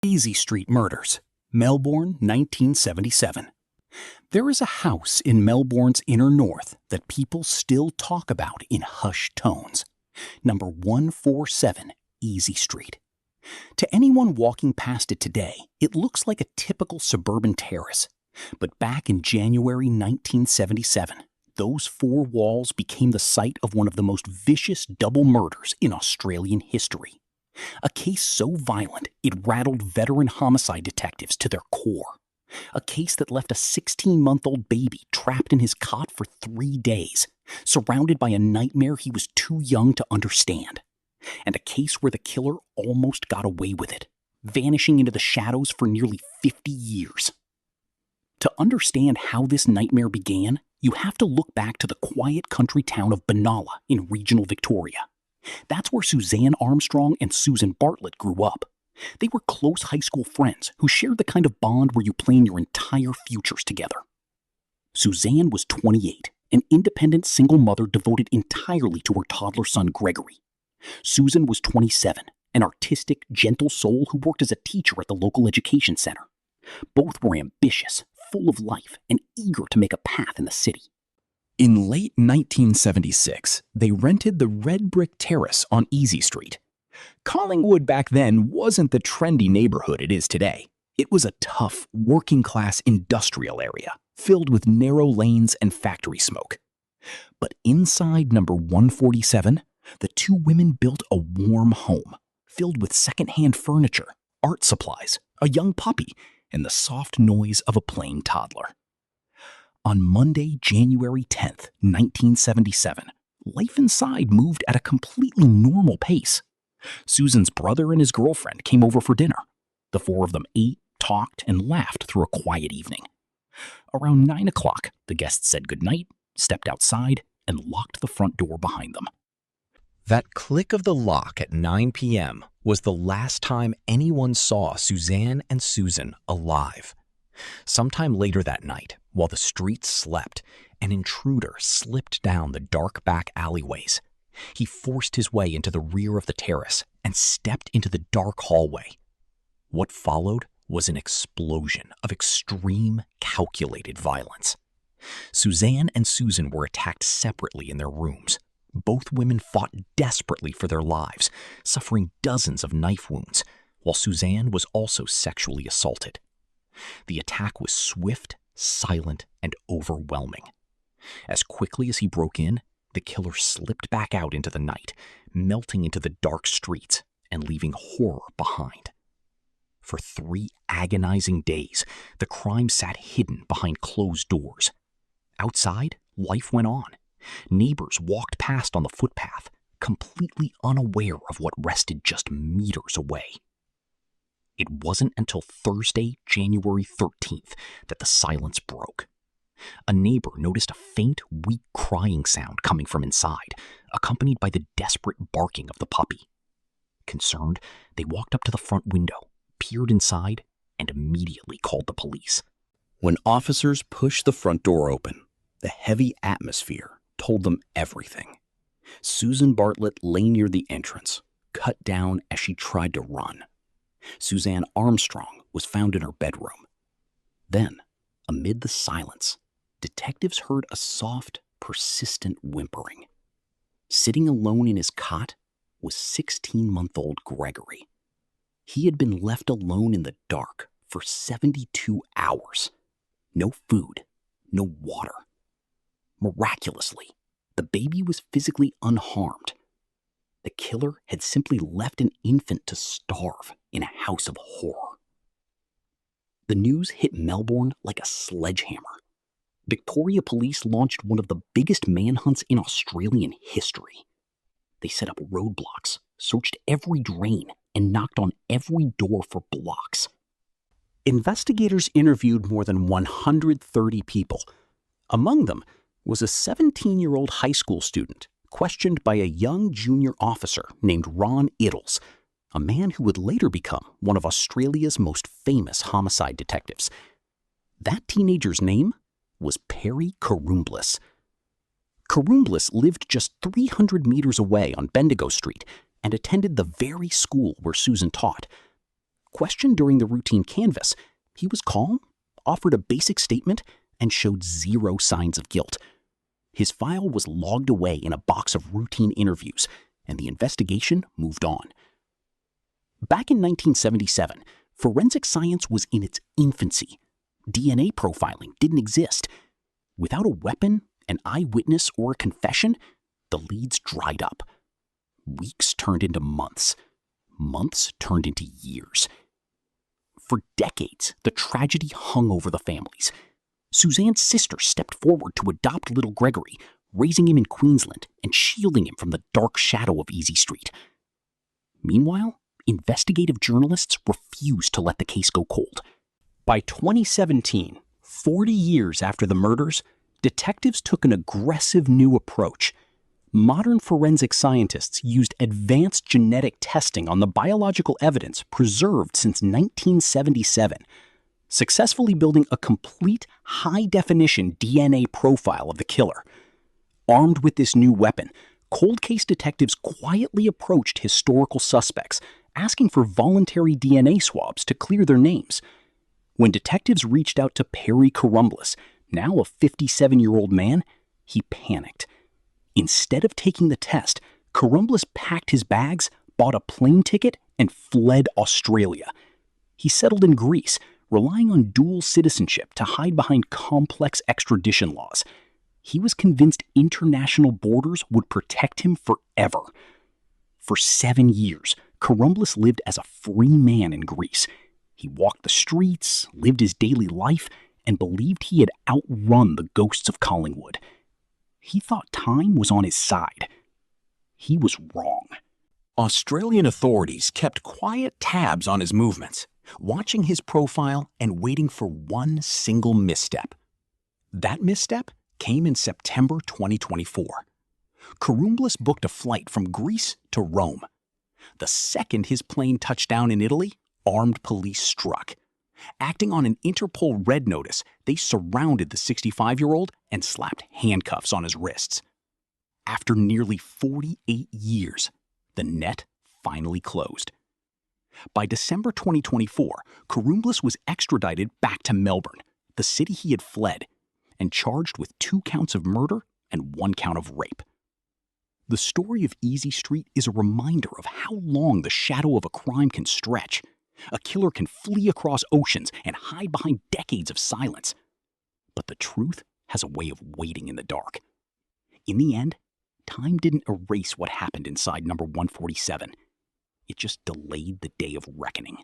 Easey Street Murders, Melbourne, 1977. There is a house in Melbourne's inner north that people still talk about in hushed tones. Number 147 Easey Street. To anyone walking past it today, it looks like a typical suburban terrace. But back in January 1977, those four walls became the site of one of the most vicious double murders in Australian history. A case so violent it rattled veteran homicide detectives to their core. A case that left a 16-month-old baby trapped in his cot for 3 days, surrounded by a nightmare he was too young to understand. And a case where the killer almost got away with it, vanishing into the shadows for nearly 50 years. To understand how this nightmare began, you have to look back to the quiet country town of Benalla in regional Victoria. That's where Suzanne Armstrong and Susan Bartlett grew up. They were close high school friends who shared the kind of bond where you plan your entire futures together. Suzanne was 28, an independent single mother devoted entirely to her toddler son Gregory. Susan was 27, an artistic, gentle soul who worked as a teacher at the local education center. Both were ambitious, full of life, and eager to make a path in the city. In late 1976, they rented the red brick terrace on Easey Street. Collingwood back then wasn't the trendy neighborhood it is today. It was a tough, working-class industrial area, filled with narrow lanes and factory smoke. But inside number 147, the two women built a warm home, filled with second-hand furniture, art supplies, a young puppy, and the soft noise of a playing toddler. On Monday, January 10th, 1977, life inside moved at a completely normal pace. Susan's brother and his girlfriend came over for dinner. The four of them ate, talked, and laughed through a quiet evening. Around 9 o'clock, the guests said goodnight, stepped outside, and locked the front door behind them. That click of the lock at 9 p.m. was the last time anyone saw Suzanne and Susan alive. Sometime later that night, while the streets slept, an intruder slipped down the dark back alleyways. He forced his way into the rear of the terrace and stepped into the dark hallway. What followed was an explosion of extreme, calculated violence. Suzanne and Susan were attacked separately in their rooms. Both women fought desperately for their lives, suffering dozens of knife wounds, while Suzanne was also sexually assaulted. The attack was swift, silent, and overwhelming. As quickly as he broke in, the killer slipped back out into the night, melting into the dark streets and leaving horror behind. For 3 agonizing days, the crime sat hidden behind closed doors. Outside, life went on. Neighbors walked past on the footpath, completely unaware of what rested just meters away. It wasn't until Thursday, January 13th, that the silence broke. A neighbor noticed a faint, weak crying sound coming from inside, accompanied by the desperate barking of the puppy. Concerned, they walked up to the front window, peered inside, and immediately called the police. When officers pushed the front door open, the heavy atmosphere told them everything. Susan Bartlett lay near the entrance, cut down as she tried to run. Suzanne Armstrong was found in her bedroom. Then, amid the silence, detectives heard a soft, persistent whimpering. Sitting alone in his cot was 16-month-old Gregory. He had been left alone in the dark for 72 hours. No food, no water. Miraculously, the baby was physically unharmed. The killer had simply left an infant to starve in a house of horror. The news hit Melbourne like a sledgehammer. Victoria Police launched one of the biggest manhunts in Australian history. They set up roadblocks, searched every drain, and knocked on every door for blocks. Investigators interviewed more than 130 people. Among them was a 17-year-old high school student questioned by a young junior officer named Ron Iddles, a man who would later become one of Australia's most famous homicide detectives. That teenager's name was Perry Carumblis. Carumblis lived just 300 meters away on Bendigo Street and attended the very school where Susan taught. Questioned during the routine canvass, he was calm, offered a basic statement, and showed zero signs of guilt. His file was logged away in a box of routine interviews, and the investigation moved on. Back in 1977, forensic science was in its infancy. DNA profiling didn't exist. Without a weapon, an eyewitness, or a confession, the leads dried up. Weeks turned into months. Months turned into years. For decades, the tragedy hung over the families. Suzanne's sister stepped forward to adopt little Gregory, raising him in Queensland and shielding him from the dark shadow of Easey Street. Meanwhile, investigative journalists refused to let the case go cold. By 2017, 40 years after the murders, detectives took an aggressive new approach. Modern forensic scientists used advanced genetic testing on the biological evidence preserved since 1977, successfully building a complete high-definition DNA profile of the killer. Armed with this new weapon, cold case detectives quietly approached historical suspects, asking for voluntary DNA swabs to clear their names. When detectives reached out to Perry Corumblus, now a 57-year-old man, he panicked. Instead of taking the test, Corumblus packed his bags, bought a plane ticket, and fled Australia. He settled in Greece, relying on dual citizenship to hide behind complex extradition laws. He was convinced international borders would protect him forever. For 7 years, Corumblus lived as a free man in Greece. He walked the streets, lived his daily life, and believed he had outrun the ghosts of Collingwood. He thought time was on his side. He was wrong. Australian authorities kept quiet tabs on his movements, watching his profile and waiting for one single misstep. That misstep came in September 2024. Corumblus booked a flight from Greece to Rome. The second his plane touched down in Italy, armed police struck. Acting on an Interpol red notice, they surrounded the 65-year-old and slapped handcuffs on his wrists. After nearly 48 years, the net finally closed. By December 2024, Corumblus was extradited back to Melbourne, the city he had fled, and charged with 2 counts of murder and 1 count of rape. The story of Easey Street is a reminder of how long the shadow of a crime can stretch. A killer can flee across oceans and hide behind decades of silence. But the truth has a way of waiting in the dark. In the end, time didn't erase what happened inside number 147. It just delayed the day of reckoning.